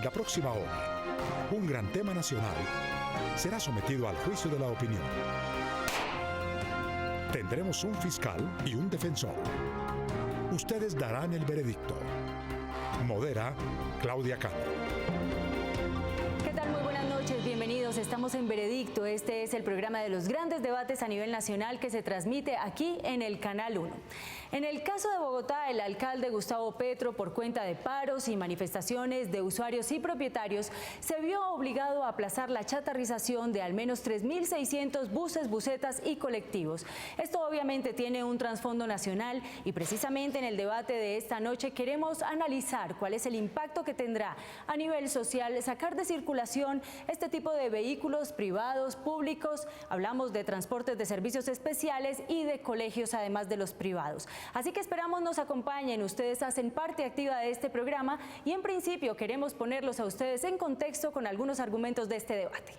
En la próxima hora, un gran tema nacional será sometido al juicio de la opinión. Tendremos un fiscal y un defensor. Ustedes darán el veredicto. Modera Claudia Cano. ¿Qué tal? Muy buenas noches, bienvenidos. Estamos en Veredicto. Este es el programa de los grandes debates a nivel nacional que se transmite aquí en el Canal 1. En el caso de Bogotá, el alcalde Gustavo Petro, por cuenta de paros y manifestaciones de usuarios y propietarios, se vio obligado a aplazar la chatarrización de al menos 3.600 buses, busetas y colectivos. Esto obviamente tiene un trasfondo nacional y precisamente en el debate de esta noche queremos analizar cuál es el impacto que tendrá a nivel social sacar de circulación este tipo de vehículos privados, públicos. Hablamos de transportes de servicios especiales y de colegios, además de los privados. Así que esperamos nos acompañen, ustedes hacen parte activa de este programa y en principio queremos ponerlos a ustedes en contexto con algunos argumentos de este debate.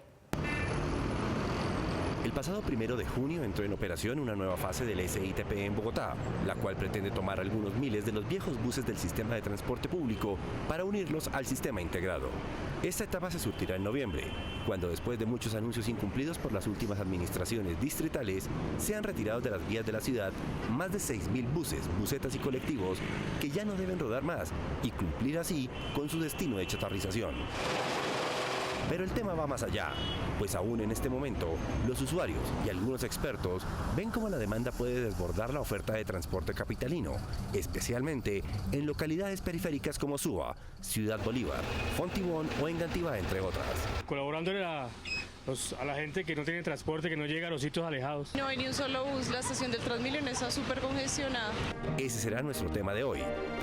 El pasado 1 de junio entró en operación una nueva fase del SITP en Bogotá, la cual pretende tomar algunos miles de los viejos buses del sistema de transporte público para unirlos al sistema integrado. Esta etapa se surtirá en noviembre, cuando después de muchos anuncios incumplidos por las últimas administraciones distritales, sean retirados de las vías de la ciudad más de 6.000 buses, busetas y colectivos que ya no deben rodar más y cumplir así con su destino de chatarrización. Pero el tema va más allá, pues aún en este momento, los usuarios y algunos expertos ven cómo la demanda puede desbordar la oferta de transporte capitalino, especialmente en localidades periféricas como Suba, Ciudad Bolívar, Fontibón o Engativá, entre otras. Colaborándole a la gente que no tiene transporte, que no llega a los sitios alejados. No hay ni un solo bus, la estación del Transmilenio está súper congestionada. Ese será nuestro tema de hoy,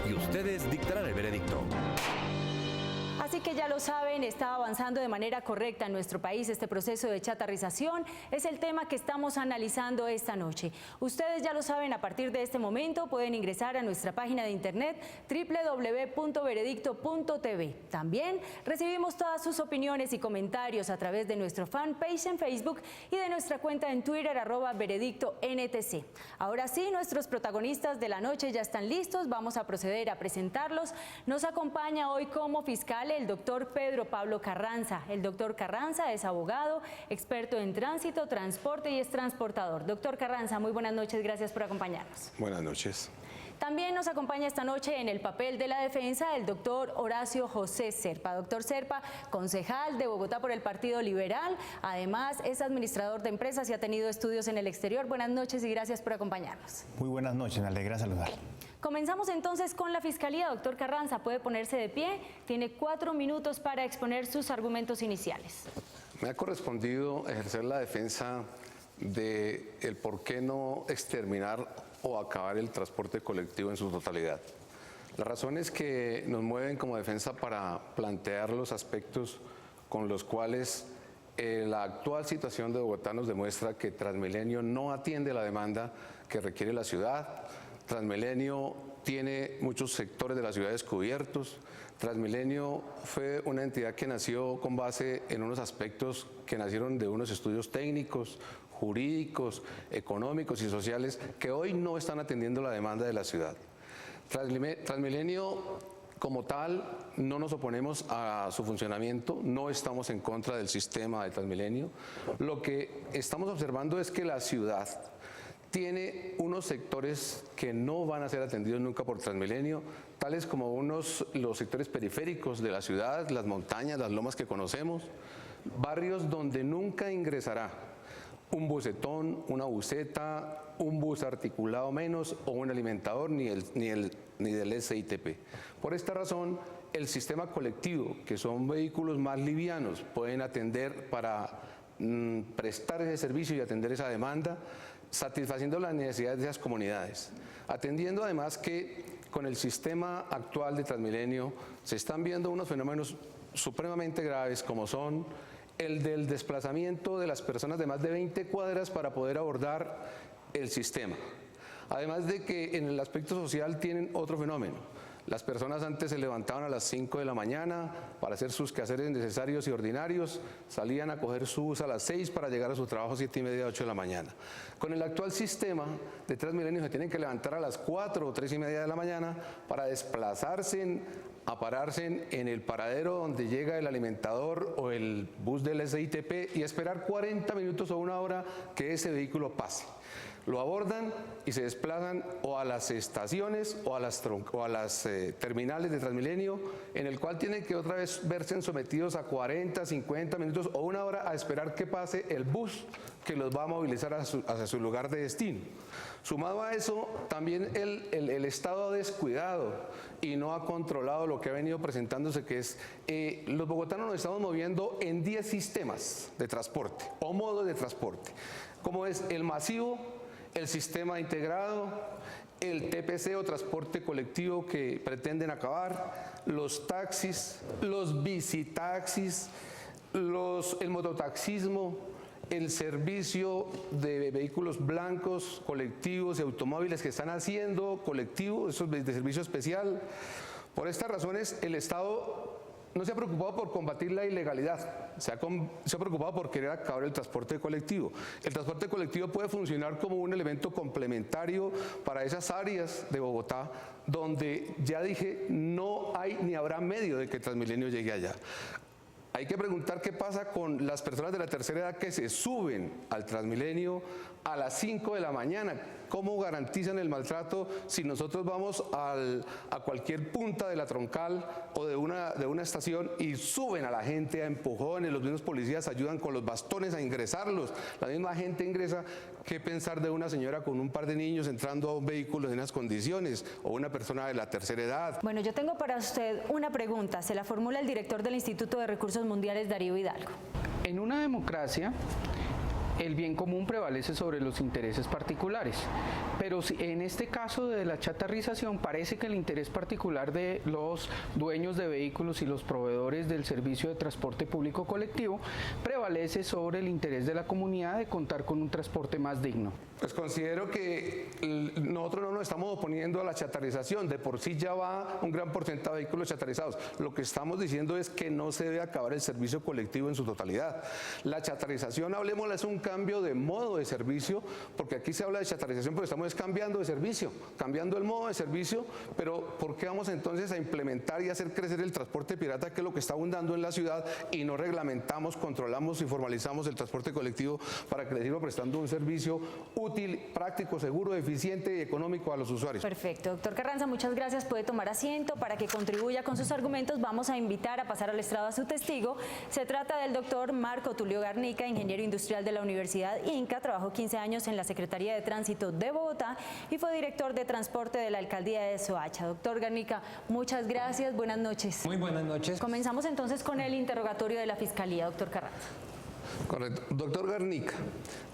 y ustedes dictarán el veredicto. Así que ya lo saben, está avanzando de manera correcta en nuestro país este proceso de chatarrización. Es el tema que estamos analizando esta noche. Ustedes ya lo saben, a partir de este momento pueden ingresar a nuestra página de internet www.veredicto.tv. También recibimos todas sus opiniones y comentarios a través de nuestro fanpage en Facebook y de nuestra cuenta en Twitter @veredictontc. Ahora sí, nuestros protagonistas de la noche ya están listos. Vamos a proceder a presentarlos. Nos acompaña hoy como fiscal el doctor Pedro Pablo Carranza. El doctor Carranza es abogado, experto en tránsito, transporte y es transportador. Doctor Carranza, muy buenas noches, gracias por acompañarnos. Buenas noches. También nos acompaña esta noche en el papel de la defensa el doctor Horacio José Serpa. Doctor Serpa, concejal de Bogotá por el Partido Liberal, además es administrador de empresas y ha tenido estudios en el exterior. Buenas noches y gracias por acompañarnos. Muy buenas noches, me alegra saludar. Comenzamos entonces con la Fiscalía. Doctor Carranza, puede ponerse de pie. Tiene 4 minutos para exponer sus argumentos iniciales. Me ha correspondido ejercer la defensa de el por qué no exterminar o acabar el transporte colectivo en su totalidad. Las razones que nos mueven como defensa para plantear los aspectos con los cuales la actual situación de Bogotá nos demuestra que Transmilenio no atiende la demanda que requiere la ciudad. Transmilenio tiene muchos sectores de la ciudad descubiertos. Transmilenio fue una entidad que nació con base en unos aspectos que nacieron de unos estudios técnicos, jurídicos, económicos y sociales que hoy no están atendiendo la demanda de la ciudad. Transmilenio como tal, no nos oponemos a su funcionamiento, no estamos en contra del sistema de Transmilenio. Lo que estamos observando es que la ciudad tiene unos sectores que no van a ser atendidos nunca por Transmilenio, tales como los sectores periféricos de la ciudad, las montañas, las lomas que conocemos, barrios donde nunca ingresará un busetón, una buseta, un bus articulado menos o un alimentador ni del SITP. Por esta razón, el sistema colectivo, que son vehículos más livianos, pueden atender para prestar ese servicio y atender esa demanda, satisfaciendo las necesidades de esas comunidades. Atendiendo además que con el sistema actual de Transmilenio se están viendo unos fenómenos supremamente graves como son el del desplazamiento de las personas de más de 20 cuadras para poder abordar el sistema. Además de que en el aspecto social tienen otro fenómeno, Las personas antes se levantaban a las 5 de la mañana para hacer sus quehaceres necesarios y ordinarios, salían a coger su bus a las 6 para llegar a su trabajo a 7:30, 8 de la mañana. Con el actual sistema de Transmilenio se tienen que levantar a las 4 o 3:30 de la mañana para desplazarse a pararse en el paradero donde llega el alimentador o el bus del SITP y esperar 40 minutos o una hora que ese vehículo pase. Lo abordan y se desplazan o a las estaciones o a las terminales de Transmilenio, en el cual tienen que otra vez verse sometidos a 40, 50 minutos o una hora a esperar que pase el bus que los va a movilizar hacia su lugar de destino. Sumado a eso, también el Estado ha descuidado y no ha controlado lo que ha venido presentándose, que es los bogotanos nos estamos moviendo en 10 sistemas de transporte o modos de transporte, como es el masivo, el sistema integrado, el TPC o transporte colectivo que pretenden acabar, los taxis, los bicitaxis, el mototaxismo, el servicio de vehículos blancos, colectivos y automóviles que están haciendo colectivos, esos de servicio especial. Por estas razones, el Estado no se ha preocupado por combatir la ilegalidad, se ha preocupado por querer acabar el transporte colectivo. El transporte colectivo puede funcionar como un elemento complementario para esas áreas de Bogotá donde, ya dije, no hay ni habrá medio de que Transmilenio llegue allá. Hay que preguntar qué pasa con las personas de la tercera edad que se suben al Transmilenio a las 5 de la mañana. ¿Cómo garantizan el maltrato si nosotros vamos a cualquier punta de la troncal o de una estación y suben a la gente a empujones? Los mismos policías ayudan con los bastones a ingresarlos. La misma gente ingresa. ¿Qué pensar de una señora con un par de niños entrando a un vehículo en esas condiciones o una persona de la tercera edad? Bueno, yo tengo para usted una pregunta. Se la formula el director del Instituto de Recursos Mundiales, Darío Hidalgo. En una democracia, el bien común prevalece sobre los intereses particulares, pero en este caso de la chatarrización parece que el interés particular de los dueños de vehículos y los proveedores del servicio de transporte público colectivo prevalece sobre el interés de la comunidad de contar con un transporte más digno. Pues considero que nosotros no nos estamos oponiendo a la chatarrización, de por sí ya va un gran porcentaje de vehículos chatarrizados. Lo que estamos diciendo es que no se debe acabar el servicio colectivo en su totalidad. La chatarrización, hablemosla, es un cambio de modo de servicio, porque aquí se habla de chatarrización, pero estamos cambiando de servicio, cambiando el modo de servicio, pero ¿por qué vamos entonces a implementar y hacer crecer el transporte pirata, que es lo que está abundando en la ciudad, y no reglamentamos, controlamos y formalizamos el transporte colectivo para que le siga prestando un servicio útil, práctico, seguro, eficiente y económico a los usuarios? Perfecto. Doctor Carranza, muchas gracias. Puede tomar asiento para que contribuya con sus argumentos. Vamos a invitar a pasar al estrado a su testigo. Se trata del doctor Marco Tulio Garnica, ingeniero industrial de la Universidad INCA, trabajó 15 años en la Secretaría de Tránsito de Bogotá y fue director de transporte de la Alcaldía de Soacha. Doctor Garnica, muchas gracias. Buenas noches. Muy buenas noches. Comenzamos entonces con el interrogatorio de la Fiscalía, doctor Carranza. Correcto. Doctor Garnica,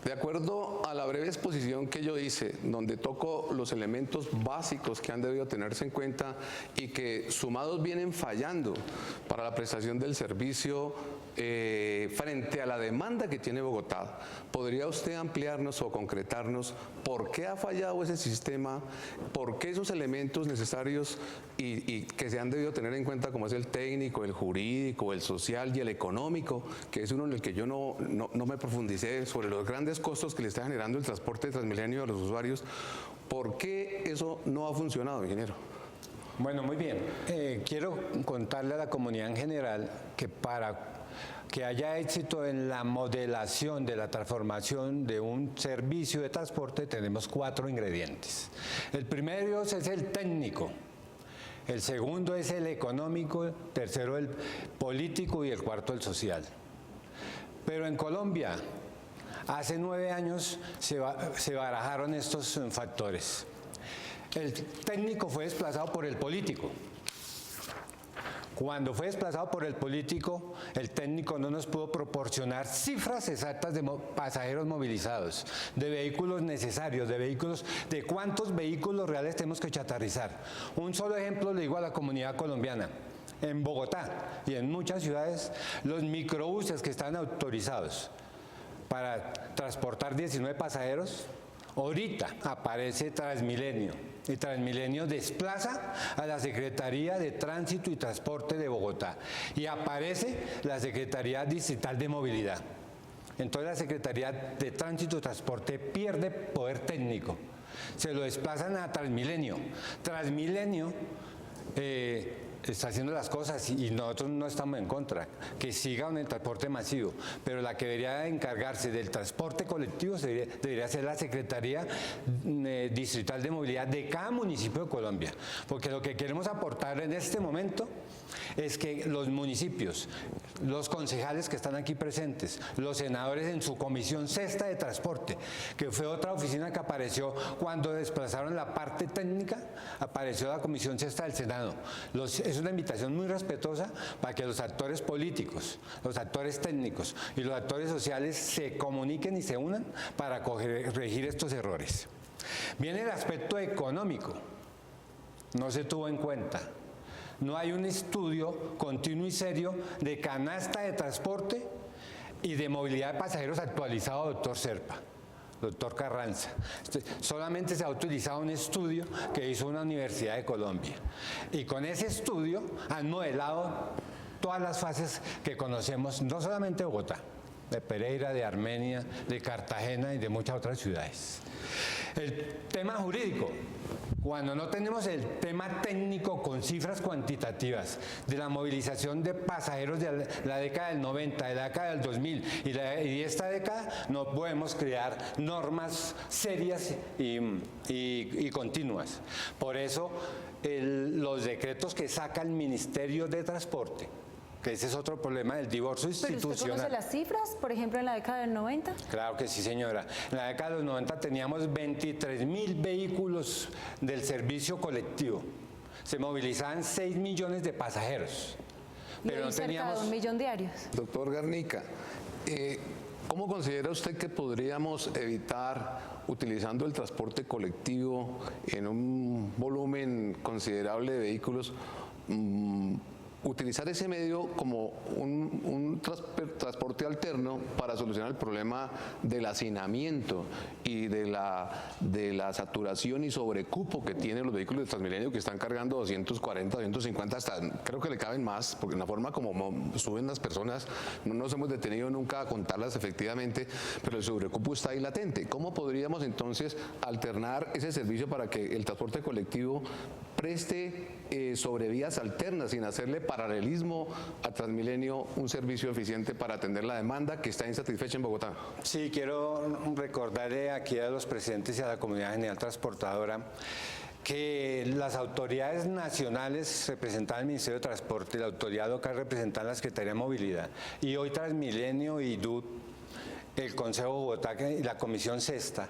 de acuerdo a la breve exposición que yo hice, donde toco los elementos básicos que han debido tenerse en cuenta y que sumados vienen fallando para la prestación del servicio frente a la demanda que tiene Bogotá, ¿podría usted ampliarnos o concretarnos por qué ha fallado ese sistema, por qué esos elementos necesarios y que se han debido tener en cuenta, como es el técnico, el jurídico, el social y el económico, que es uno en el que yo no me profundicé, sobre los grandes costos que le está generando el transporte de Transmilenio a los usuarios? ¿Por qué eso no ha funcionado, ingeniero? Bueno, muy bien. Quiero contarle a la comunidad en general que para que haya éxito en la modelación de la transformación de un servicio de transporte tenemos 4 ingredientes. El primero es el técnico, el segundo es el económico, el tercero el político y el cuarto el social. Pero en Colombia, hace 9 años se barajaron estos factores. El técnico fue desplazado por el político. Cuando fue desplazado por el político, el técnico no nos pudo proporcionar cifras exactas de pasajeros movilizados, de vehículos necesarios, de cuántos vehículos reales tenemos que chatarrizar. Un solo ejemplo le digo a la comunidad colombiana. En Bogotá y en muchas ciudades, los microbuses que están autorizados para transportar 19 pasajeros, Ahorita aparece Transmilenio y Transmilenio desplaza a la Secretaría de Tránsito y Transporte de Bogotá y aparece la Secretaría Distrital de Movilidad. Entonces la Secretaría de Tránsito y Transporte pierde poder técnico. Se lo desplazan a Transmilenio. Transmilenio está haciendo las cosas y nosotros no estamos en contra, que siga en el transporte masivo, pero la que debería encargarse del transporte colectivo debería ser la Secretaría Distrital de Movilidad de cada municipio de Colombia, porque lo que queremos aportar en este momento es que los municipios, los concejales que están aquí presentes, los senadores en su comisión sexta de transporte, que fue otra oficina que apareció cuando desplazaron la parte técnica, apareció la comisión sexta del Senado. Es una invitación muy respetuosa para que los actores políticos, los actores técnicos y los actores sociales se comuniquen y se unan para corregir estos errores. Viene el aspecto económico, no se tuvo en cuenta. No hay un estudio continuo y serio de canasta de transporte y de movilidad de pasajeros actualizado, doctor Serpa, doctor Carranza. Solamente se ha utilizado un estudio que hizo una universidad de Colombia. Y con ese estudio han modelado todas las fases que conocemos, no solamente de Bogotá, de Pereira, de Armenia, de Cartagena y de muchas otras ciudades. El tema jurídico. Cuando no tenemos el tema técnico con cifras cuantitativas de la movilización de pasajeros de la década del 90, de la década del 2000 y esta década, no podemos crear normas serias y continuas. Por eso, los decretos que saca el Ministerio de Transporte, que ese es otro problema del divorcio institucional. ¿Pero usted conoce las cifras, por ejemplo, en la década del 90? Claro que sí, señora. En la década de los 90 teníamos 23.000 vehículos del servicio colectivo. Se movilizaban 6 millones de pasajeros. Pero no teníamos... cerca de 1 millón diarios. Doctor Garnica, ¿cómo considera usted que podríamos evitar, utilizando el transporte colectivo en un volumen considerable de vehículos, utilizar ese medio como un transporte alterno para solucionar el problema del hacinamiento y de la saturación y sobrecupo que tienen los vehículos de Transmilenio, que están cargando 240, 250, hasta creo que le caben más, porque en la forma como suben las personas, no nos hemos detenido nunca a contarlas efectivamente, pero el sobrecupo está ahí latente. ¿Cómo podríamos entonces alternar ese servicio para que el transporte colectivo preste sobre vías alternas, sin hacerle paralelismo a Transmilenio, un servicio eficiente para atender la demanda que está insatisfecha en Bogotá? Sí, quiero recordarle aquí a los presidentes y a la comunidad general transportadora que las autoridades nacionales representan el Ministerio de Transporte, la autoridad local representa la Secretaría de Movilidad, y hoy Transmilenio y DUT, el Consejo de Bogotá y la Comisión Sexta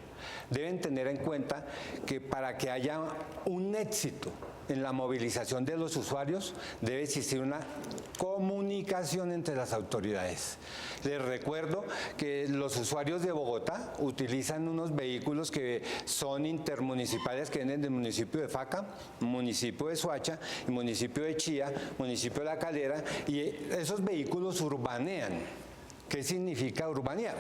deben tener en cuenta que para que haya un éxito en la movilización de los usuarios debe existir una comunicación entre las autoridades. Les recuerdo que los usuarios de Bogotá utilizan unos vehículos que son intermunicipales, que vienen del municipio de Faca, municipio de Soacha, municipio de Chía, municipio de La Calera, y esos vehículos urbanean. ¿Qué significa urbanear?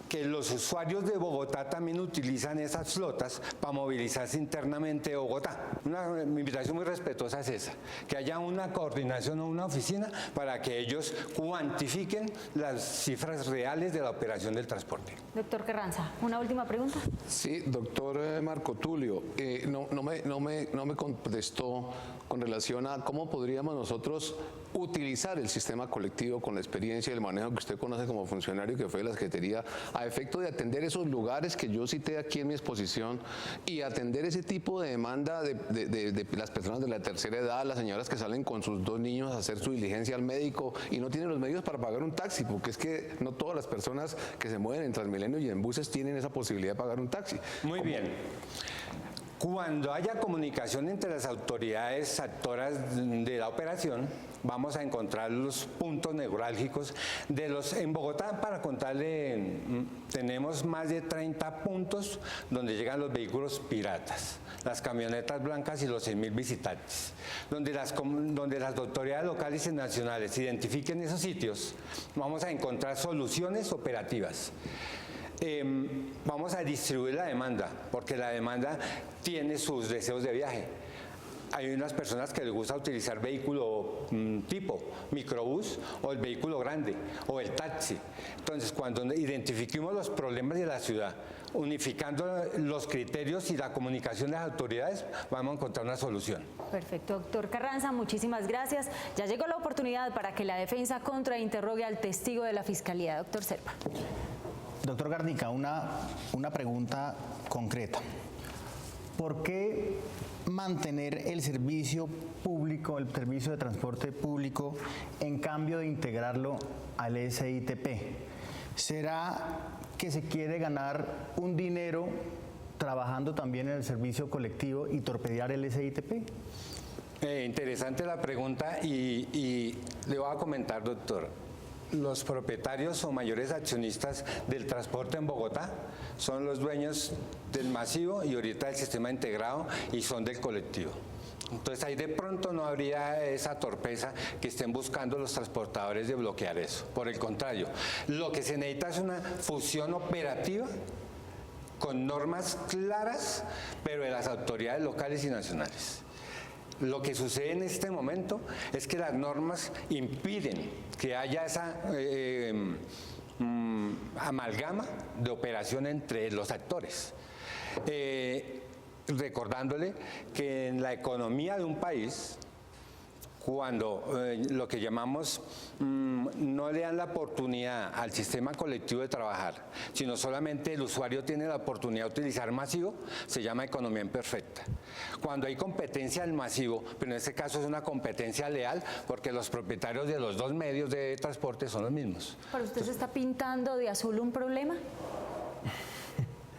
Que los usuarios de Bogotá también utilizan esas flotas para movilizarse internamente de Bogotá. Una invitación muy respetuosa es esa, que haya una coordinación o una oficina para que ellos cuantifiquen las cifras reales de la operación del transporte. Doctor Carranza, ¿una última pregunta? Sí, doctor Marco Tulio, no me contestó con relación a cómo podríamos nosotros utilizar el sistema colectivo con la experiencia y el manejo que usted conoce como funcionario que fue de la Secretaría, a efecto de atender esos lugares que yo cité aquí en mi exposición y atender ese tipo de demanda de las personas de la tercera edad, las señoras que salen con sus 2 niños a hacer su diligencia al médico y no tienen los medios para pagar un taxi, porque es que no todas las personas que se mueven en Transmilenio y en buses tienen esa posibilidad de pagar un taxi. Muy bien. Cuando haya comunicación entre las autoridades actoras de la operación, vamos a encontrar los puntos neurálgicos de los... En Bogotá, para contarle, tenemos más de 30 puntos donde llegan los vehículos piratas, las camionetas blancas y los 6.000 visitantes. Donde las autoridades locales y nacionales identifiquen esos sitios, vamos a encontrar soluciones operativas. vamos a distribuir la demanda, porque la demanda tiene sus deseos de viaje. Hay unas personas que les gusta utilizar vehículo tipo microbús o el vehículo grande o el taxi. Entonces, cuando identifiquemos los problemas de la ciudad, unificando los criterios y la comunicación de las autoridades, vamos a encontrar una solución. Perfecto, doctor Carranza, muchísimas gracias. Ya llegó la oportunidad para que la defensa contrainterrogue al testigo de la Fiscalía, doctor Serpa. Doctor Garnica, una pregunta concreta. ¿Por qué mantener el servicio público, el servicio de transporte público, en cambio de integrarlo al SITP? ¿Será que se quiere ganar un dinero trabajando también en el servicio colectivo y torpedear el SITP? Interesante la pregunta y le voy a comentar, doctor. Los propietarios o mayores accionistas del transporte en Bogotá son los dueños del masivo y ahorita del sistema integrado y son del colectivo. Entonces ahí de pronto no habría esa torpeza que estén buscando los transportadores de bloquear eso. Por el contrario, lo que se necesita es una fusión operativa con normas claras, pero de las autoridades locales y nacionales. Lo que sucede en este momento es que las normas impiden que haya esa amalgama de operación entre los actores. Recordándole que en la economía de un país, cuando lo que llamamos no le dan la oportunidad al sistema colectivo de trabajar, sino solamente el usuario tiene la oportunidad de utilizar masivo, se llama economía imperfecta. Cuando hay competencia del masivo, pero en este caso es una competencia leal, porque los propietarios de los dos medios de transporte son los mismos. ¿Pero usted se está pintando de azul un problema?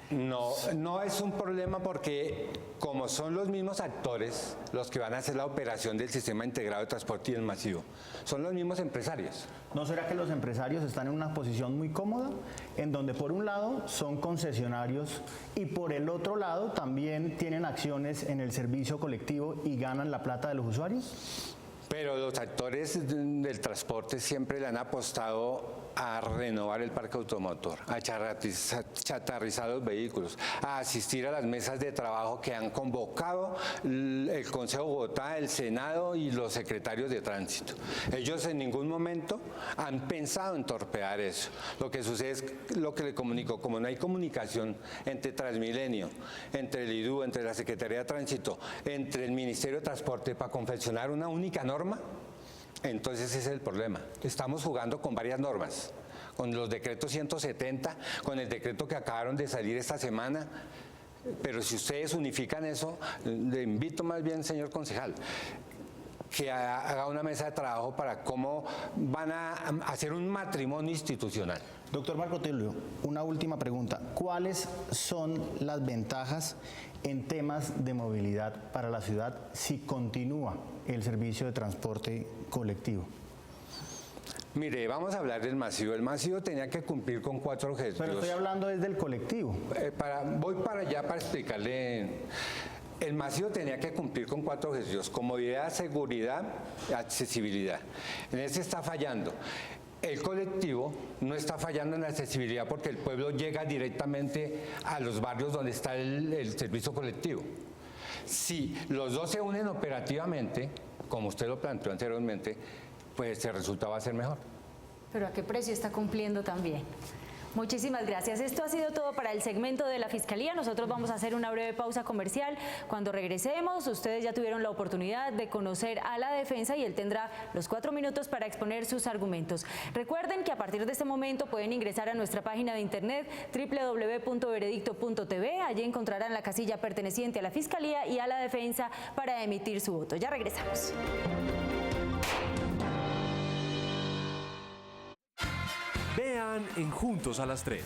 No, no es un problema porque como son los mismos actores los que van a hacer la operación del sistema integrado de transporte y el masivo, son los mismos empresarios. ¿No será que los empresarios están en una posición muy cómoda, en donde por un lado son concesionarios y por el otro lado también tienen acciones en el servicio colectivo y ganan la plata de los usuarios? Pero los actores del transporte siempre le han apostado a renovar el parque automotor, a chatarrizar los vehículos, a asistir a las mesas de trabajo que han convocado el Consejo de Bogotá, el Senado y los secretarios de tránsito. Ellos en ningún momento han pensado en torpear eso. Lo que sucede es lo que le comunico, como no hay comunicación entre Transmilenio, entre el IDU, entre la Secretaría de Tránsito, entre el Ministerio de Transporte para confeccionar una única norma, entonces ese es el problema. Estamos jugando con varias normas, con los decretos 170, con el decreto que acabaron de salir esta semana, pero si ustedes unifican eso, le invito más bien, señor concejal, que haga una mesa de trabajo para cómo van a hacer un matrimonio institucional. Doctor Marco Tulio, una última pregunta. ¿Cuáles son las ventajas en temas de movilidad para la ciudad si continúa el servicio de transporte colectivo? Mire, vamos a hablar del masivo. El masivo tenía que cumplir con 4 objetivos. Pero estoy hablando desde el colectivo. Voy para allá para explicarle. El masivo tenía que cumplir con 4 objetivos: comodidad, seguridad, accesibilidad. En ese está fallando. El colectivo no está fallando en la accesibilidad porque el pueblo llega directamente a los barrios donde está el servicio colectivo. Si los dos se unen operativamente, como usted lo planteó anteriormente, pues el resultado va a ser mejor. ¿Pero a qué precio está cumpliendo también? Muchísimas gracias. Esto ha sido todo para el segmento de la Fiscalía. Nosotros vamos a hacer una breve pausa comercial. Cuando regresemos, ustedes ya tuvieron la oportunidad de conocer a la defensa y él tendrá los 4 minutos para exponer sus argumentos. Recuerden que a partir de este momento pueden ingresar a nuestra página de internet www.veredicto.tv. Allí encontrarán la casilla perteneciente a la Fiscalía y a la defensa para emitir su voto. Ya regresamos. Vean en Juntos a las 3.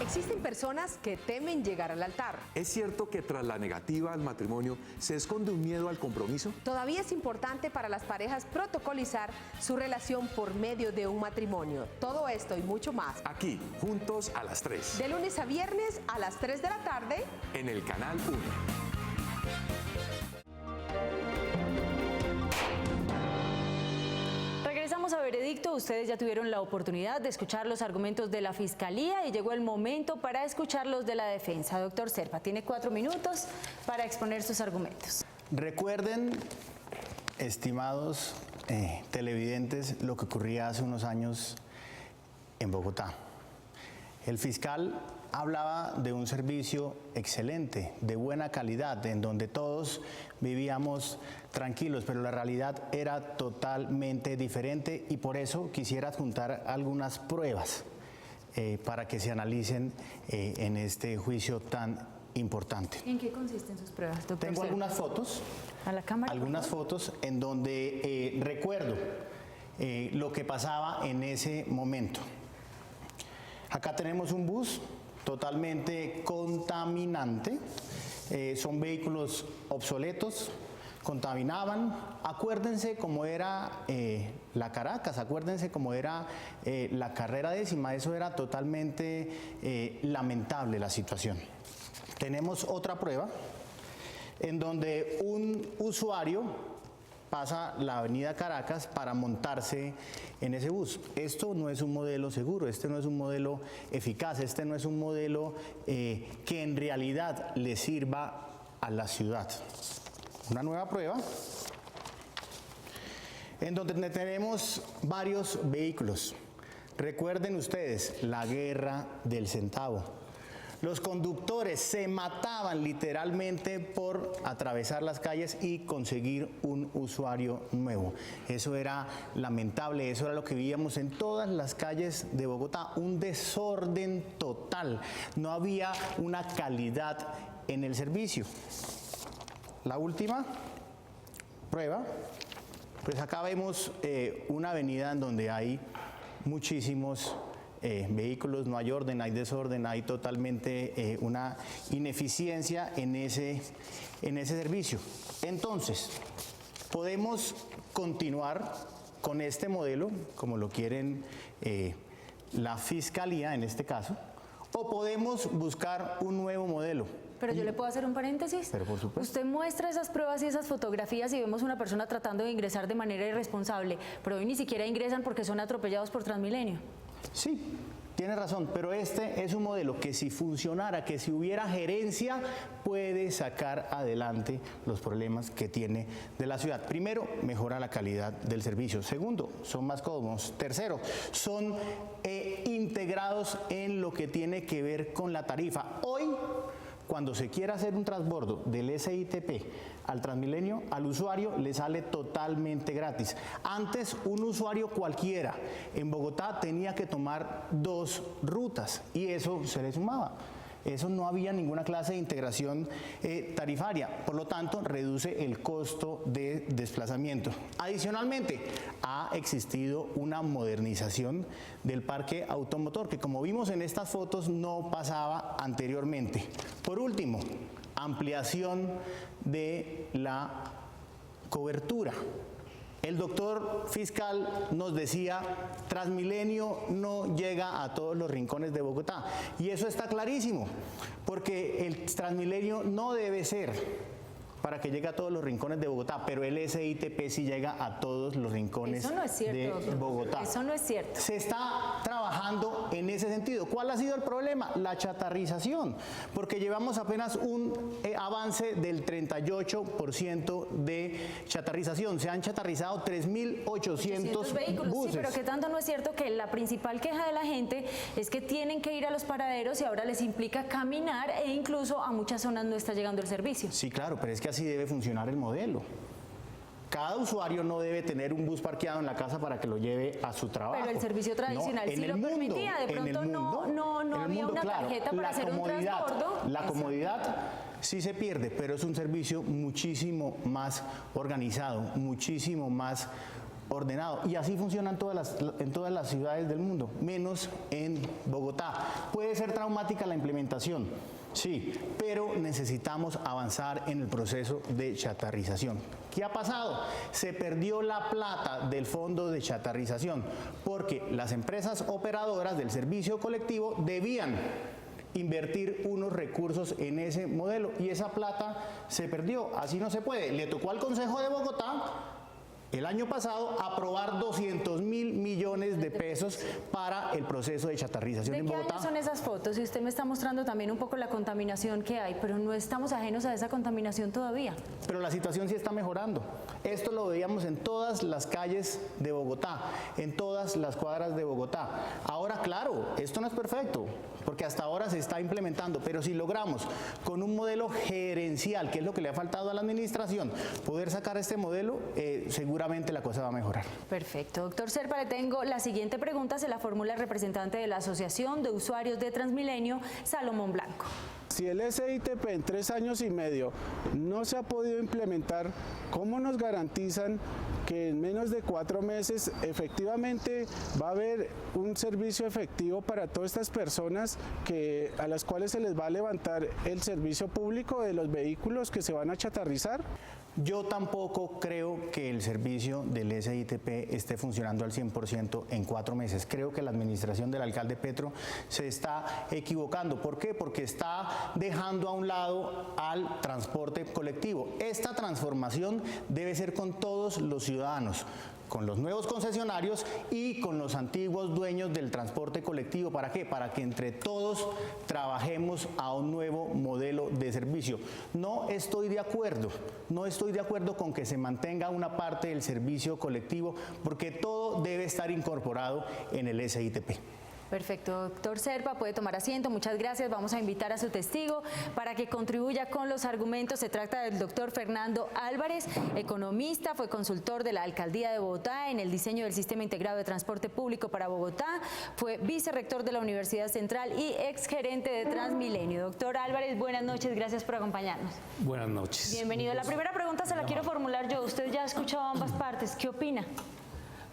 Existen personas que temen llegar al altar. ¿Es cierto que tras la negativa al matrimonio se esconde un miedo al compromiso? Todavía es importante para las parejas protocolizar su relación por medio de un matrimonio. Todo esto y mucho más. Aquí, Juntos a las 3. De lunes a viernes a las 3 de la tarde. En el Canal 1. Regresamos a Veredicto. veredicto. Ustedes ya tuvieron la oportunidad de escuchar los argumentos de la Fiscalía y llegó el momento para escuchar los de la defensa. Doctor Serpa, tiene 4 minutos para exponer sus argumentos. Recuerden, estimados televidentes, lo que ocurría hace unos años en Bogotá. El fiscal hablaba de un servicio excelente, de buena calidad, en donde todos vivíamos tranquilos, pero la realidad era totalmente diferente y por eso quisiera adjuntar algunas pruebas para que se analicen en este juicio tan importante. ¿En qué consisten sus pruebas, doctor? Tengo Serpa? algunas fotos. ¿A la cámara? Algunas fotos en donde recuerdo lo que pasaba en ese momento. Acá tenemos un bus totalmente contaminante, son vehículos obsoletos, contaminaban. Acuérdense cómo era la Caracas, acuérdense cómo era la carrera 10ª, eso era totalmente lamentable la situación. Tenemos otra prueba en donde un usuario pasa la avenida Caracas para montarse en ese bus. Esto no es un modelo seguro, este no es un modelo eficaz, este no es un modelo que en realidad le sirva a la ciudad. Una nueva prueba en donde tenemos varios vehículos. Recuerden ustedes la guerra del centavo. Los conductores se mataban literalmente por atravesar las calles y conseguir un usuario nuevo. Eso era lamentable, eso era lo que vivíamos en todas las calles de Bogotá, un desorden total. No había una calidad en el servicio. La última prueba, pues acá vemos una avenida en donde hay muchísimos vehículos, no hay orden, hay desorden, hay totalmente una ineficiencia en ese servicio. Entonces, podemos continuar con este modelo, como lo quieren la Fiscalía en este caso, o podemos buscar un nuevo modelo. Pero yo le puedo hacer un paréntesis. Pero por supuesto. Usted muestra esas pruebas y esas fotografías y vemos una persona tratando de ingresar de manera irresponsable, pero hoy ni siquiera ingresan porque son atropellados por Transmilenio. Sí, tiene razón, pero este es un modelo que si funcionara, que si hubiera gerencia, puede sacar adelante los problemas que tiene de la ciudad. Primero, mejora la calidad del servicio. Segundo, son más cómodos. Tercero, son integrados en lo que tiene que ver con la tarifa. Hoy, cuando se quiera hacer un transbordo del SITP al Transmilenio, al usuario le sale totalmente gratis. Antes, un usuario cualquiera en Bogotá tenía que tomar 2 rutas y eso se le sumaba. Eso no había ninguna clase de integración tarifaria, por lo tanto reduce el costo de desplazamiento. Adicionalmente, ha existido una modernización del parque automotor que, como vimos en estas fotos, no pasaba anteriormente. Por último, ampliación de la cobertura. El doctor fiscal nos decía, Transmilenio no llega a todos los rincones de Bogotá. Y eso está clarísimo, porque el Transmilenio no debe ser para que llegue a todos los rincones de Bogotá, pero el SITP sí llega a todos los rincones de Bogotá. Eso no es cierto. Se está trabajando en ese sentido. ¿Cuál ha sido el problema? La chatarrización, porque llevamos apenas un avance del 38% de chatarrización. Se han chatarrizado 3.800 vehículos. buses. Sí, pero que tanto no es cierto que la principal queja de la gente es que tienen que ir a los paraderos y ahora les implica caminar e incluso a muchas zonas no está llegando el servicio. Sí, claro, pero es que así debe funcionar el modelo. Cada usuario no debe tener un bus parqueado en la casa para que lo lleve a su trabajo. Pero el servicio tradicional sí lo permitía, de pronto no había una tarjeta para hacer un transbordo. La comodidad sí se pierde, pero es un servicio muchísimo más organizado, muchísimo más ordenado. Y así funciona en todas las ciudades del mundo, menos en Bogotá. Puede ser traumática la implementación, sí, pero necesitamos avanzar en el proceso de chatarrización. ¿Qué ha pasado? Se perdió la plata del fondo de chatarrización porque las empresas operadoras del servicio colectivo debían invertir unos recursos en ese modelo y esa plata se perdió. Así no se puede. Le tocó al Consejo de Bogotá el año pasado aprobar 200.000 millones pesos para el proceso de chatarrización en ¿De qué Bogotá. año son esas fotos? Y usted me está mostrando también un poco la contaminación que hay, pero no estamos ajenos a esa contaminación todavía. Pero la situación sí está mejorando. Esto lo veíamos en todas las calles de Bogotá, en todas las cuadras de Bogotá. Ahora, claro, esto no es perfecto, porque hasta ahora se está implementando, pero si logramos con un modelo gerencial, que es lo que le ha faltado a la administración, poder sacar este modelo, seguramente la cosa va a mejorar. Perfecto. Doctor Serpa, le tengo la siguiente pregunta, se la formula el representante de la Asociación de Usuarios de Transmilenio, Salomón Blanco. Si el SITP en 3 años y medio no se ha podido implementar, ¿cómo nos garantizan que en menos de 4 meses efectivamente va a haber un servicio efectivo para todas estas personas a las cuales se les va a levantar el servicio público de los vehículos que se van a chatarrizar? Yo tampoco creo que el servicio del SITP esté funcionando al 100% en 4 meses. Creo que la administración del alcalde Petro se está equivocando. ¿Por qué? Porque está dejando a un lado al transporte colectivo. Esta transformación debe ser con todos los ciudadanos, con los nuevos concesionarios y con los antiguos dueños del transporte colectivo. ¿Para qué? Para que entre todos trabajemos a un nuevo modelo de servicio. No estoy de acuerdo con que se mantenga una parte del servicio colectivo, porque todo debe estar incorporado en el SITP. Perfecto, doctor Serpa, puede tomar asiento, muchas gracias. Vamos a invitar a su testigo para que contribuya con los argumentos. Se trata del doctor Fernando Álvarez, economista, fue consultor de la Alcaldía de Bogotá en el diseño del Sistema Integrado de Transporte Público para Bogotá, fue vicerrector de la Universidad Central y exgerente de Transmilenio. Doctor Álvarez, buenas noches, gracias por acompañarnos. Buenas noches. Bienvenido. La primera pregunta se la quiero formular yo. Usted ya ha escuchado ambas partes, ¿qué opina?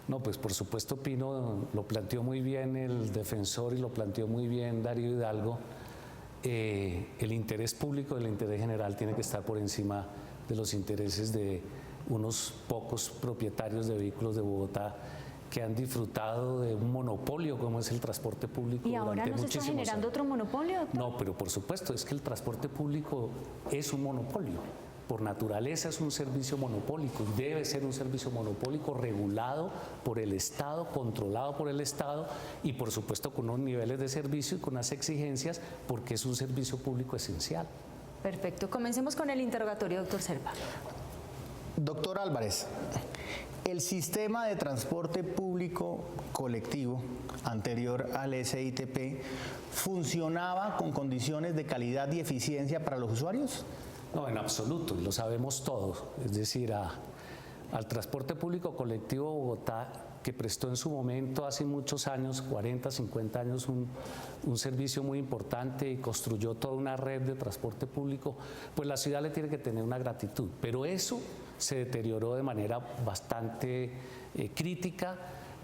No, pues por supuesto opino, lo planteó muy bien el defensor y lo planteó muy bien Darío Hidalgo. El interés público, el interés general tiene que estar por encima de los intereses de unos pocos propietarios de vehículos de Bogotá que han disfrutado de un monopolio como es el transporte público. ¿Y ahora no se está generando otro monopolio, doctor? No, pero por supuesto, es que el transporte público es un monopolio. Por naturaleza es un servicio monopólico y debe ser un servicio monopólico regulado por el Estado, controlado por el Estado y por supuesto con unos niveles de servicio y con unas exigencias porque es un servicio público esencial. Perfecto. Comencemos con el interrogatorio, doctor Serpa. Doctor Álvarez, el sistema de transporte público colectivo anterior al SITP funcionaba con condiciones de calidad y eficiencia para los usuarios. No, en absoluto, y lo sabemos todos. Es decir, al transporte público colectivo Bogotá, que prestó en su momento hace muchos años, 40, 50 años, un servicio muy importante y construyó toda una red de transporte público, pues la ciudad le tiene que tener una gratitud. Pero eso se deterioró de manera bastante crítica.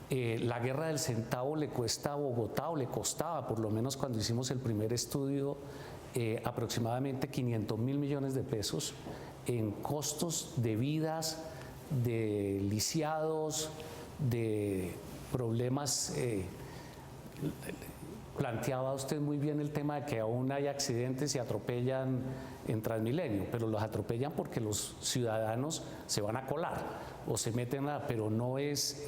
La guerra del centavo le cuesta a Bogotá, o le costaba, por lo menos cuando hicimos el primer estudio, aproximadamente 500.000 millones de pesos en costos de vidas, de lisiados, de problemas. Planteaba usted muy bien el tema de que aún hay accidentes y atropellan en Transmilenio, pero los atropellan porque los ciudadanos se van a colar o se meten pero no es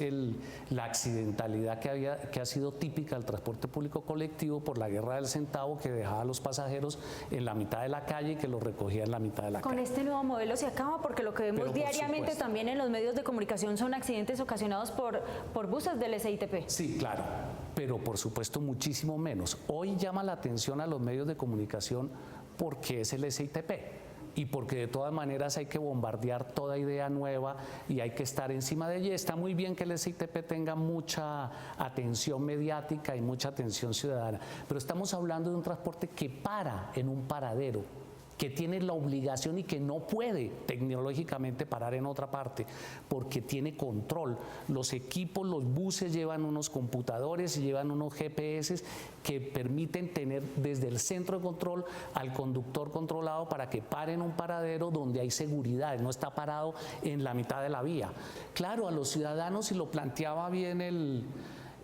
la accidentalidad que ha sido típica del transporte público colectivo por la guerra del centavo, que dejaba a los pasajeros en la mitad de la calle y que los recogía en la mitad de la calle. Con este nuevo modelo se acaba, porque lo que vemos diariamente también en los medios de comunicación son accidentes ocasionados por buses del SITP. Sí, claro, pero por supuesto muchísimo menos. Hoy llama la atención a los medios de comunicación porque es el SITP y porque de todas maneras hay que bombardear toda idea nueva y hay que estar encima de ella. Está muy bien que el SITP tenga mucha atención mediática y mucha atención ciudadana, pero estamos hablando de un transporte que para en un paradero, que tiene la obligación y que no puede tecnológicamente parar en otra parte porque tiene control. Los equipos, los buses llevan unos computadores y llevan unos GPS que permiten tener desde el centro de control al conductor controlado para que pare en un paradero donde hay seguridad, no está parado en la mitad de la vía. Claro, a los ciudadanos, y lo planteaba bien el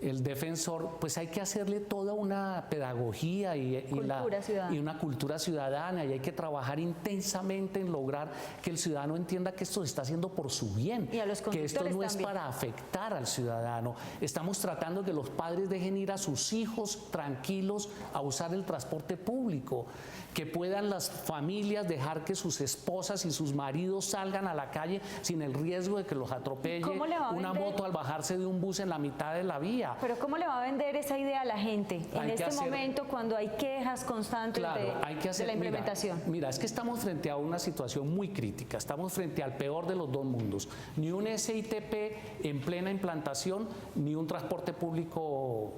el defensor, pues hay que hacerle toda una pedagogía y una cultura ciudadana, y hay que trabajar intensamente en lograr que el ciudadano entienda que esto se está haciendo por su bien, y a los que esto no también es para afectar al ciudadano. Estamos tratando que los padres dejen ir a sus hijos tranquilos a usar el transporte público, que puedan las familias dejar que sus esposas y sus maridos salgan a la calle sin el riesgo de que los atropelle una moto al bajarse de un bus en la mitad de la vía. Pero ¿cómo le va a vender esa idea a la gente en este momento cuando hay quejas constantes de la implementación? Mira, es que estamos frente a una situación muy crítica, estamos frente al peor de los dos mundos. Ni un SITP en plena implantación, ni un transporte público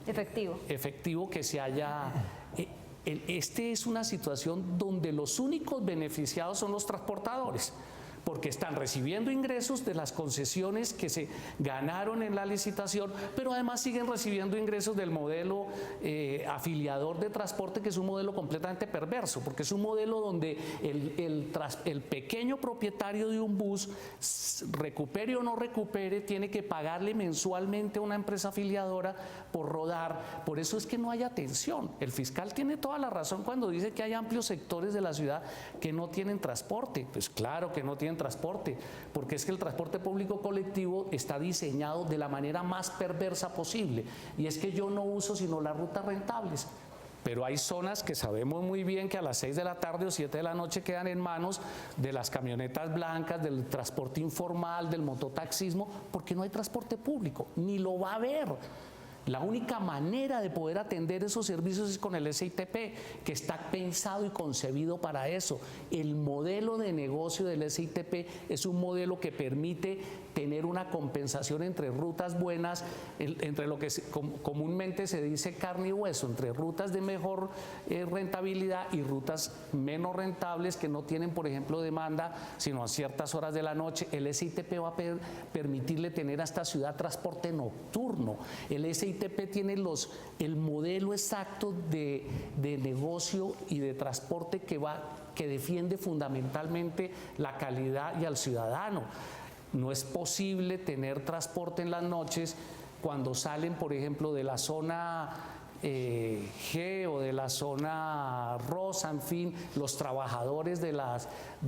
efectivo que se haya... Este es una situación donde los únicos beneficiados son los transportadores, porque están recibiendo ingresos de las concesiones que se ganaron en la licitación, pero además siguen recibiendo ingresos del modelo afiliador de transporte, que es un modelo completamente perverso, porque es un modelo donde el pequeño propietario de un bus, recupere o no recupere, tiene que pagarle mensualmente a una empresa afiliadora por rodar. Por eso es que no hay atención. El fiscal tiene toda la razón cuando dice que hay amplios sectores de la ciudad que no tienen transporte. Pues claro que no tienen transporte, porque es que el transporte público colectivo está diseñado de la manera más perversa posible, y es que yo no uso sino las rutas rentables. Pero hay zonas que sabemos muy bien que a las 6 de la tarde o 7 de la noche quedan en manos de las camionetas blancas, del transporte informal, del mototaxismo, porque no hay transporte público, ni lo va a haber. La única manera de poder atender esos servicios es con el SITP, que está pensado y concebido para eso. El modelo de negocio del SITP es un modelo que permite tener una compensación entre rutas buenas, entre lo que comúnmente se dice carne y hueso, entre rutas de mejor rentabilidad y rutas menos rentables que no tienen, por ejemplo, demanda, sino a ciertas horas de la noche. El SITP va a permitirle tener a esta ciudad transporte nocturno. El SITP tiene el modelo exacto de negocio y de transporte que defiende fundamentalmente la calidad y al ciudadano. No es posible tener transporte en las noches cuando salen, por ejemplo, de la zona G o de la zona rosa, en fin, los trabajadores de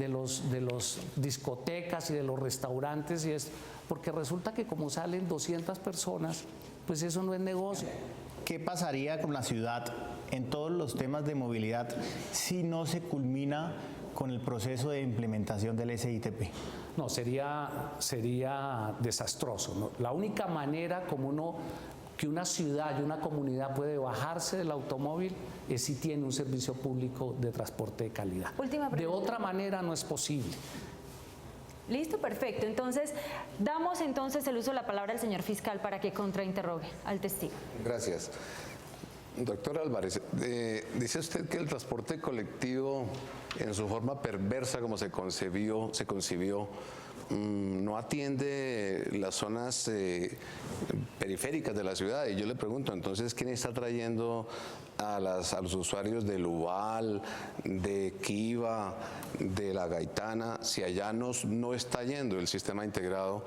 los discotecas y de los restaurantes, y es porque resulta que como salen 200 personas, pues eso no es negocio. ¿Qué pasaría con la ciudad en todos los temas de movilidad si no se culmina con el proceso de implementación del SITP? No, sería desastroso, ¿no? La única manera que una ciudad y una comunidad puede bajarse del automóvil es si tiene un servicio público de transporte de calidad. De otra manera no es posible. Listo, perfecto. Entonces, damos el uso de la palabra al señor fiscal para que contrainterrogue al testigo. Gracias. Doctor Álvarez, dice usted que el transporte colectivo, en su forma perversa como se concibió, no atiende las zonas periféricas de la ciudad. Y yo le pregunto, entonces, ¿quién está trayendo a los usuarios del Ubal, de Kiva, de la Gaitana, si allá no está yendo el sistema integrado?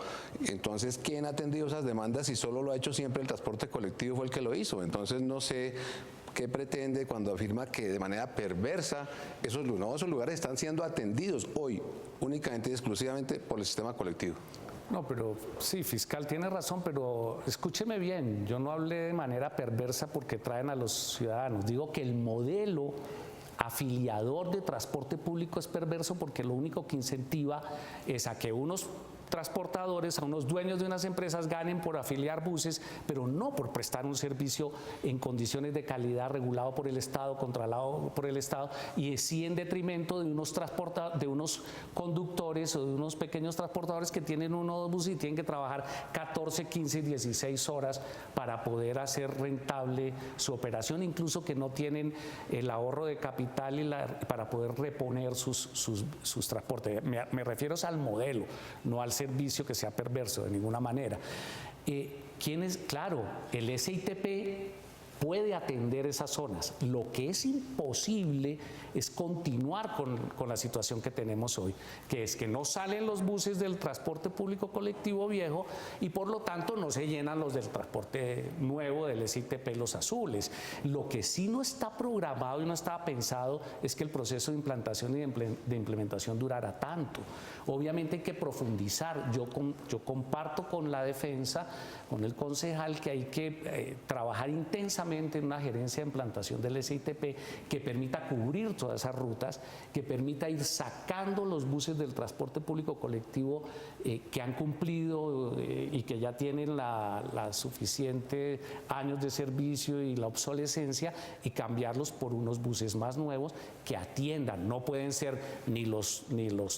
Entonces, ¿quién ha atendido esas demandas si solo lo ha hecho siempre el transporte colectivo fue el que lo hizo? Entonces, no sé qué pretende cuando afirma que de manera perversa esos lugares están siendo atendidos hoy únicamente y exclusivamente por el sistema colectivo. No, pero sí, fiscal, tiene razón, pero escúcheme bien, yo no hablé de manera perversa porque traen a los ciudadanos. Digo que el modelo afiliador de transporte público es perverso porque lo único que incentiva es a que unos transportadores, a unos dueños de unas empresas ganen por afiliar buses, pero no por prestar un servicio en condiciones de calidad regulado por el Estado, controlado por el Estado, y sí en detrimento de unos conductores o de unos pequeños transportadores que tienen uno o dos buses y tienen que trabajar 14, 15, 16 horas para poder hacer rentable su operación, incluso que no tienen el ahorro de capital para poder reponer sus transportes. Me refiero al modelo, no al servicio que sea perverso de ninguna manera. Claro, el SITP puede atender esas zonas. Lo que es imposible es continuar con la situación que tenemos hoy, que es que no salen los buses del transporte público colectivo viejo y por lo tanto no se llenan los del transporte nuevo del SITP, los azules. Lo que sí no está programado y no estaba pensado es que el proceso de implantación y de implementación durara tanto. Obviamente hay que profundizar. Yo comparto con la defensa, con el concejal, que hay que trabajar intensamente en una gerencia de implantación del SITP que permita cubrir todas esas rutas, que permita ir sacando los buses del transporte público colectivo que han cumplido y que ya tienen la suficiente años de servicio y la obsolescencia, y cambiarlos por unos buses más nuevos que atiendan. No pueden ser ni los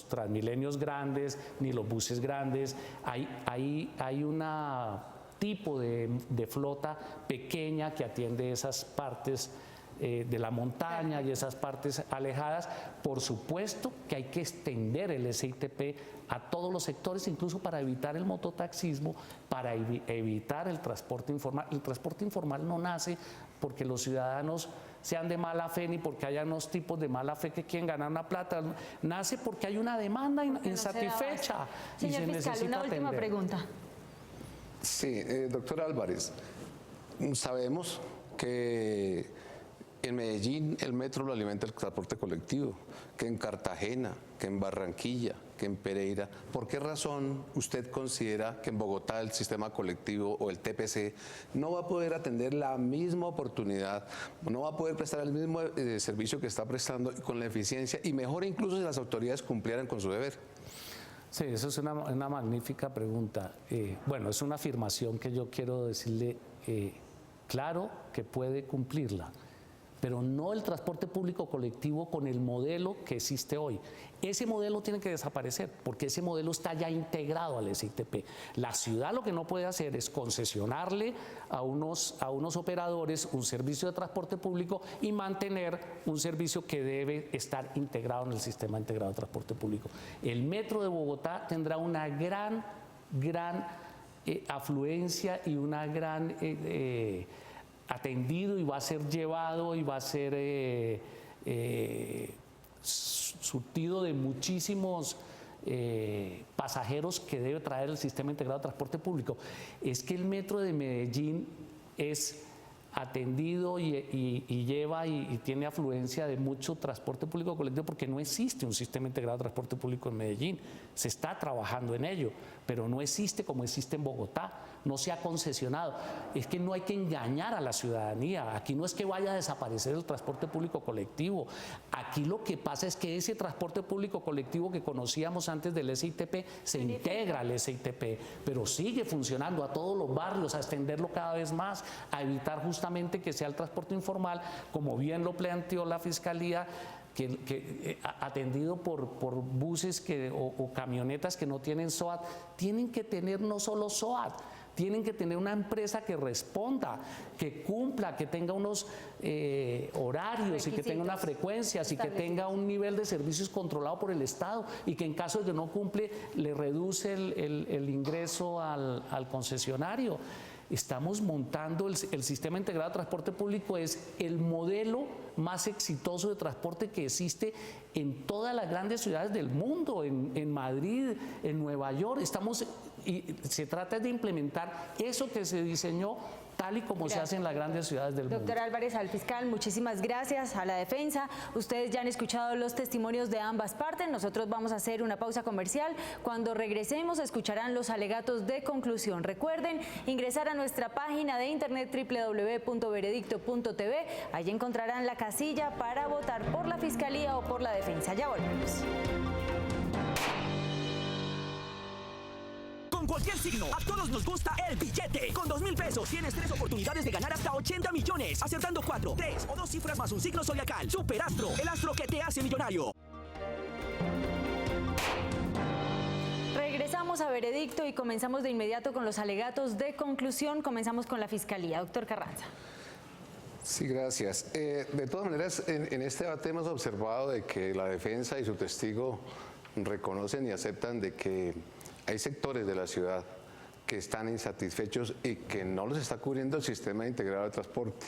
Transmilenios grandes ni los buses grandes. Hay una tipo de flota pequeña que atiende esas partes de la montaña y esas partes alejadas. Por supuesto que hay que extender el SITP a todos los sectores, incluso para evitar el mototaxismo, para evitar el transporte informal. El transporte informal no nace porque los ciudadanos sean de mala fe ni porque haya unos tipos de mala fe que quieren ganar una plata. Nace porque hay una demanda insatisfecha y se necesita una última atender. Pregunta. Sí, doctor Álvarez, sabemos que en Medellín el metro lo alimenta el transporte colectivo, que en Cartagena, que en Barranquilla, que en Pereira. ¿Por qué razón usted considera que en Bogotá el sistema colectivo o el TPC no va a poder atender la misma oportunidad, no va a poder prestar el mismo servicio que está prestando con la eficiencia y mejor incluso si las autoridades cumplieran con su deber? Sí, eso es una magnífica pregunta. Bueno, es una afirmación que yo quiero decirle, claro que puede cumplirla, pero no el transporte público colectivo con el modelo que existe hoy. Ese modelo tiene que desaparecer porque ese modelo está ya integrado al SITP. La ciudad lo que no puede hacer es concesionarle a unos operadores un servicio de transporte público y mantener un servicio que debe estar integrado en el sistema integrado de transporte público. El Metro de Bogotá tendrá una gran afluencia y una gran atendido, y va a ser llevado y va a ser surtido de muchísimos pasajeros que debe traer el sistema integrado de transporte público. Es que el metro de Medellín es atendido y lleva y tiene afluencia de mucho transporte público colectivo porque no existe un sistema integrado de transporte público en Medellín. Se está trabajando en ello, pero no existe como existe en Bogotá, no se ha concesionado. Es que no hay que engañar a la ciudadanía. Aquí no es que vaya a desaparecer el transporte público colectivo. Aquí lo que pasa es que ese transporte público colectivo que conocíamos antes del SITP se integra al SITP, pero sigue funcionando a todos los barrios, a extenderlo cada vez más, a evitar justamente que sea el transporte informal, como bien lo planteó la Fiscalía, que atendido por buses o camionetas que no tienen SOAT. Tienen que tener no solo SOAT, tienen que tener una empresa que responda, que cumpla, que tenga unos horarios y que tenga unas frecuencias y que tenga un nivel de servicios controlado por el Estado, y que en caso de que no cumple le reduce el ingreso al concesionario. Estamos montando el sistema integrado de transporte público. Es el modelo más exitoso de transporte que existe en todas las grandes ciudades del mundo, en Madrid, en Nueva York. Y se trata de implementar eso que se diseñó tal y como se hace en las grandes ciudades del mundo. Doctor Álvarez, al fiscal, muchísimas gracias. A la defensa, ustedes ya han escuchado los testimonios de ambas partes. Nosotros vamos a hacer una pausa comercial. Cuando regresemos escucharán los alegatos de conclusión. Recuerden ingresar a nuestra página de internet www.veredicto.tv. Allí encontrarán la casilla para votar por la fiscalía o por la defensa. Ya volvemos. Con cualquier signo, a todos nos gusta el billete. Con 2.000 pesos tienes 3 oportunidades de ganar hasta 80 millones. Acertando 4, 3 o 2 cifras más un signo zodiacal. Superastro, el astro que te hace millonario. Regresamos a Veredicto y comenzamos de inmediato con los alegatos de conclusión. Comenzamos con la Fiscalía. Doctor Carranza. Sí, gracias. De todas maneras, en este debate hemos observado de que la defensa y su testigo reconocen y aceptan de que hay sectores de la ciudad que están insatisfechos y que no los está cubriendo el sistema integrado de transporte.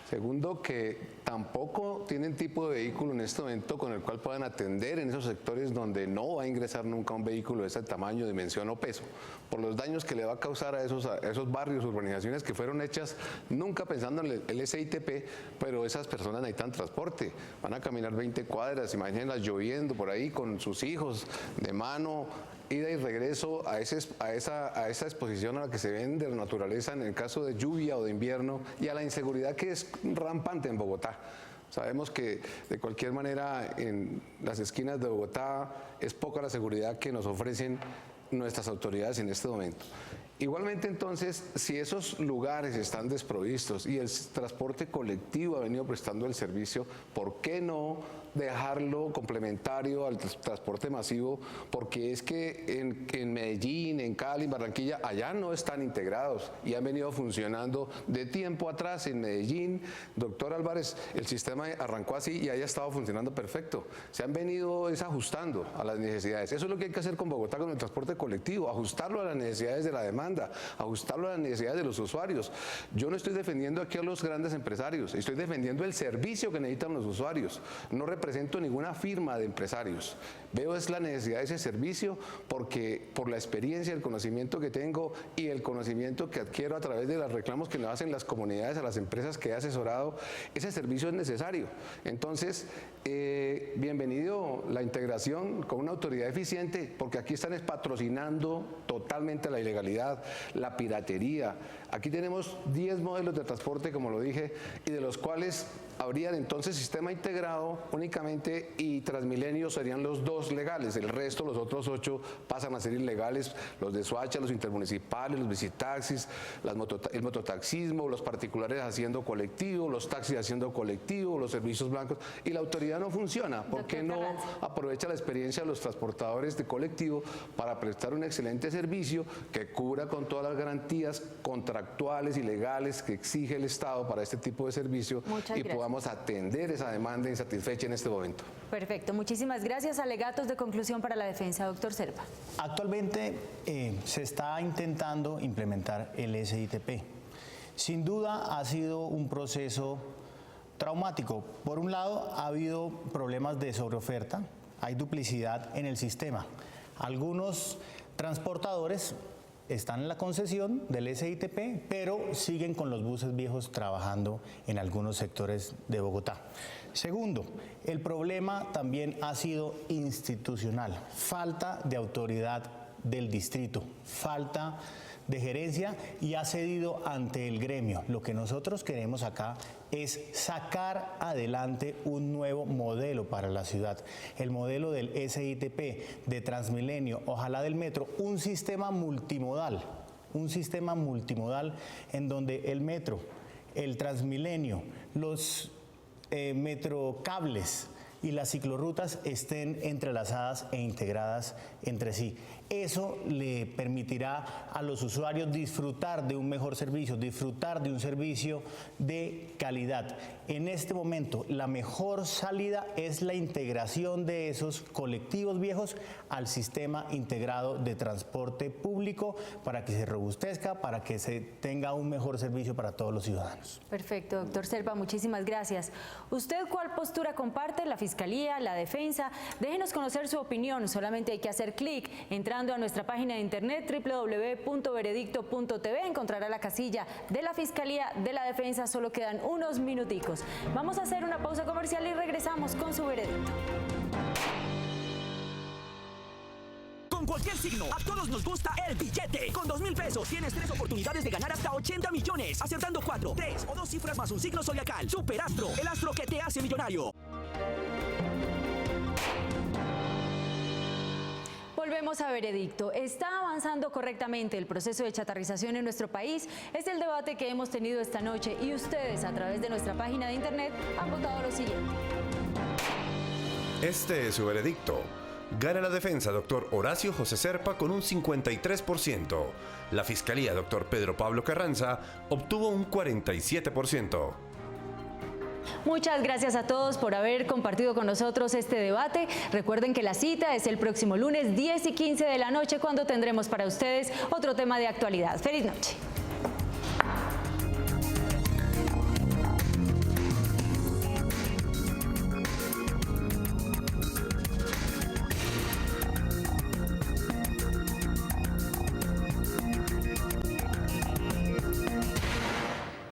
Segundo, que tampoco tienen tipo de vehículo en este momento con el cual puedan atender en esos sectores donde no va a ingresar nunca un vehículo de ese tamaño, dimensión o peso, por los daños que le va a causar a esos barrios, urbanizaciones que fueron hechas nunca pensando en el SITP, pero esas personas necesitan transporte. Van a caminar 20 cuadras, imagínenlas lloviendo por ahí con sus hijos de mano, ida y regreso a esa exposición a la que se ven de la naturaleza en el caso de lluvia o de invierno y a la inseguridad que es rampante en Bogotá. Sabemos que de cualquier manera en las esquinas de Bogotá es poca la seguridad que nos ofrecen nuestras autoridades en este momento. Igualmente entonces, si esos lugares están desprovistos y el transporte colectivo ha venido prestando el servicio, ¿por qué no dejarlo complementario al transporte masivo? Porque es que en Medellín, en Cali, en Barranquilla, allá no están integrados y han venido funcionando de tiempo atrás. En Medellín, doctor Álvarez, el sistema arrancó así y haya estado funcionando perfecto. Se han venido ajustando a las necesidades. Eso es lo que hay que hacer con Bogotá, con el transporte colectivo, ajustarlo a las necesidades de la demanda, ajustarlo a las necesidades de los usuarios. Yo no estoy defendiendo aquí a los grandes empresarios, estoy defendiendo el servicio que necesitan los usuarios. No represento ninguna firma de empresarios. Veo es la necesidad de ese servicio porque por la experiencia, el conocimiento que tengo y el conocimiento que adquiero a través de los reclamos que nos hacen las comunidades a las empresas que he asesorado, ese servicio es necesario. Entonces, bienvenido la integración con una autoridad eficiente, porque aquí están patrocinando totalmente la ilegalidad, la piratería. Aquí tenemos 10 modelos de transporte, como lo dije, y de los cuales habrían entonces sistema integrado únicamente y Transmilenio serían los 2 legales, el resto, los otros 8 pasan a ser ilegales, los de Soacha, los intermunicipales, los bicitaxis, el mototaxismo, los particulares haciendo colectivo, los taxis haciendo colectivo, los servicios blancos, y la autoridad no funciona. ¿Por qué no aprovecha la experiencia de los transportadores de colectivo para prestar un excelente servicio que cubra con todas las garantías contractuales y legales que exige el Estado para este tipo de servicio y podamos atender esa demanda insatisfecha en este momento? Perfecto, muchísimas gracias. Alegatos de conclusión para la defensa, doctor Serpa. Actualmente se está intentando implementar el SITP. Sin duda ha sido un proceso traumático. Por un lado, ha habido problemas de sobreoferta, hay duplicidad en el sistema. Algunos transportadores están en la concesión del SITP, pero siguen con los buses viejos trabajando en algunos sectores de Bogotá. Segundo, el problema también ha sido institucional, falta de autoridad del distrito, falta de gerencia y ha cedido ante el gremio. Lo que nosotros queremos acá es sacar adelante un nuevo modelo para la ciudad, el modelo del SITP, de Transmilenio, ojalá del metro, un sistema multimodal en donde el metro, el Transmilenio, los metrocables y las ciclorrutas estén entrelazadas e integradas entre sí. Eso le permitirá a los usuarios disfrutar de un mejor servicio, disfrutar de un servicio de calidad. En este momento, la mejor salida es la integración de esos colectivos viejos al sistema integrado de transporte público para que se robustezca, para que se tenga un mejor servicio para todos los ciudadanos. Perfecto, doctor Serpa, muchísimas gracias. ¿Usted cuál postura comparte? ¿La Fiscalía, la Defensa? Déjenos conocer su opinión, solamente hay que hacer clic entrando a nuestra página de internet www.veredicto.tv, encontrará la casilla de la Fiscalía, de la Defensa. Solo quedan unos minuticos. Vamos a hacer una pausa comercial y regresamos con su veredicto. Con cualquier signo, a todos nos gusta el billete. Con 2.000 pesos tienes 3 oportunidades de ganar hasta 80 millones. Acertando 4, 3 o 2 cifras más un signo zodiacal. Superastro, el astro que te hace millonario. Volvemos a Veredicto. ¿Está avanzando correctamente el proceso de chatarrización en nuestro país? Es el debate que hemos tenido esta noche y ustedes, a través de nuestra página de internet, han votado lo siguiente. Este es su veredicto. Gana la defensa, doctor Horacio José Serpa, con un 53%. La Fiscalía, doctor Pedro Pablo Carranza, obtuvo un 47%. Muchas gracias a todos por haber compartido con nosotros este debate. Recuerden que la cita es el próximo lunes 10 y 15 de la noche, cuando tendremos para ustedes otro tema de actualidad. ¡Feliz noche!